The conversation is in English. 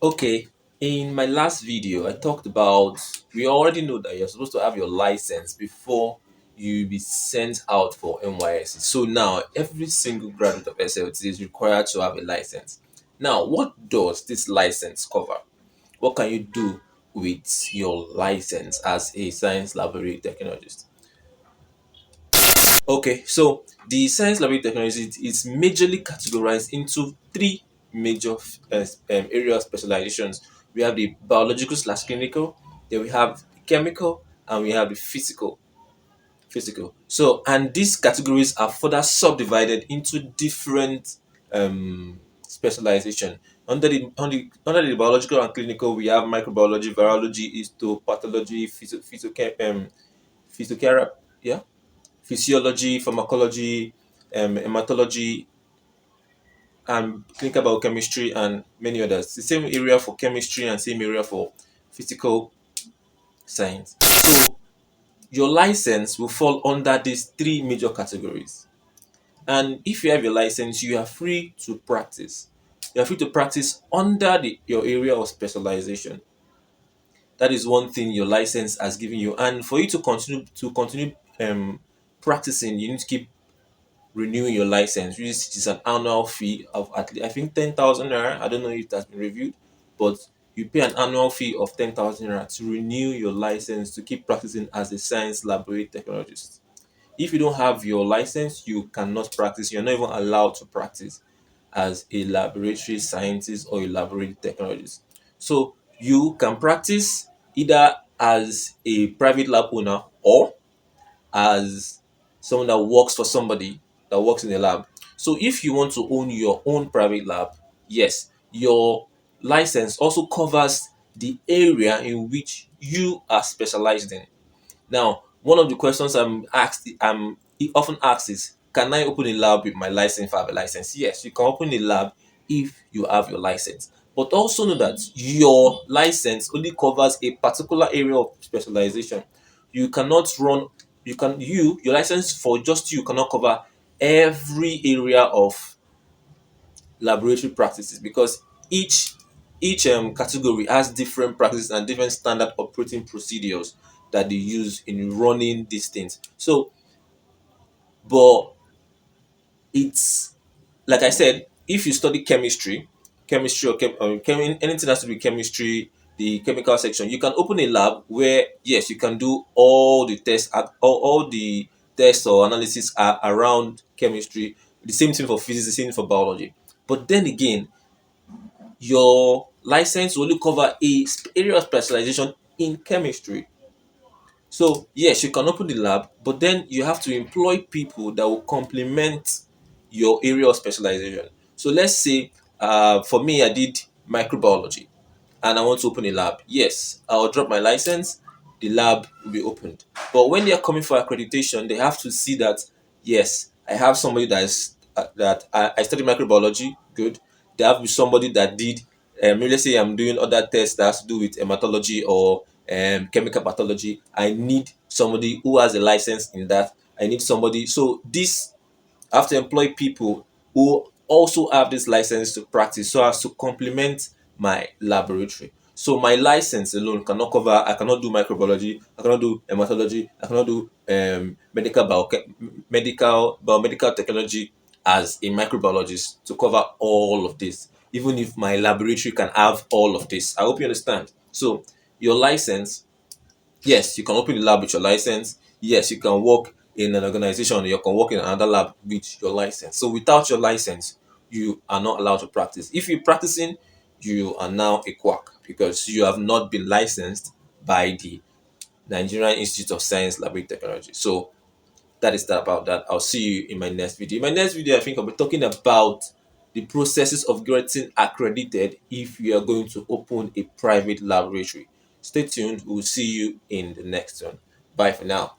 Okay, in my last video, I talked about we already know that you're supposed to have your license before you be sent out for NYSC. So now every single graduate of SLT is required to have a license. Now, what does this license cover? What can you do with your license as a science laboratory technologist? Okay, so the science laboratory technology is majorly categorized into three major area of specializations. We have the biological slash clinical, then we have the chemical, and we have the physical. Physical. So, and these categories are further subdivided into different specialization. Under the biological and clinical, we have microbiology, virology, histopathology, physiotherapy, yeah, physiology, pharmacology, hematology, and clinical biochemistry, and many others. The same area for chemistry and same area for physical science. So your license will fall under these three major categories. And if you have your license, you are free to practice. You are free to practice under your area of specialization. That is one thing your license has given you. And for you to continue practicing, you need to keep renewing your license, which is an annual fee of at least I think 10,000 naira. I don't know if that's been reviewed, but you pay an annual fee of 10,000 naira to renew your license to keep practicing as a science laboratory technologist. If you don't have your license, you cannot practice. You're not even allowed to practice as a laboratory scientist or a laboratory technologist. So you can practice either as a private lab owner or as someone that works for somebody that works in a lab. So if you want to own your own private lab, yes, your license also covers the area in which you are specialized in. Now, one of the questions I'm often asked is, can I open a lab with my license if I have a license? Yes, you can open a lab if you have your license. But also know that your license only covers a particular area of specialization. You cannot run, your license for just you cannot cover every area of laboratory practices because each category has different practices and different standard operating procedures that they use in running these things. So, but it's like I said, if you study chemistry anything has to be chemistry, the chemical section, you can open a lab where yes, you can do all the tests, all the tests or analysis are around chemistry. The same thing for physics, the same thing for biology. But then again, your license will only cover a area of specialization in chemistry. So yes, you can open the lab, but then you have to employ people that will complement your area of specialization. So let's say, for me, I did microbiology, and I want to open a lab. Yes, I'll drop my license, the lab will be opened. But when they are coming for accreditation, they have to see that yes, I have somebody I studied microbiology. Good. They have to be somebody that did. Let's say I'm doing other tests that has to do with hematology or chemical pathology. I need somebody who has a license in that. I need somebody. So this I have to employ people who also have this license to practice so as to complement my laboratory. So my license alone cannot cover, I cannot do microbiology, I cannot do hematology, I cannot do biomedical technology as a microbiologist to cover all of this, even if my laboratory can have all of this. I hope you understand. So your license, yes, you can open the lab with your license. Yes, you can work in an organization. You can work in another lab with your license. So without your license, you are not allowed to practice. If you're practicing, you are now a quack because you have not been licensed by the Nigerian Institute of Science Laboratory Technology. So that is that about that. I'll see you in my next video. In my next video, I think I'll be talking about the processes of getting accredited if you are going to open a private laboratory. Stay tuned. We'll see you in the next one. Bye for now.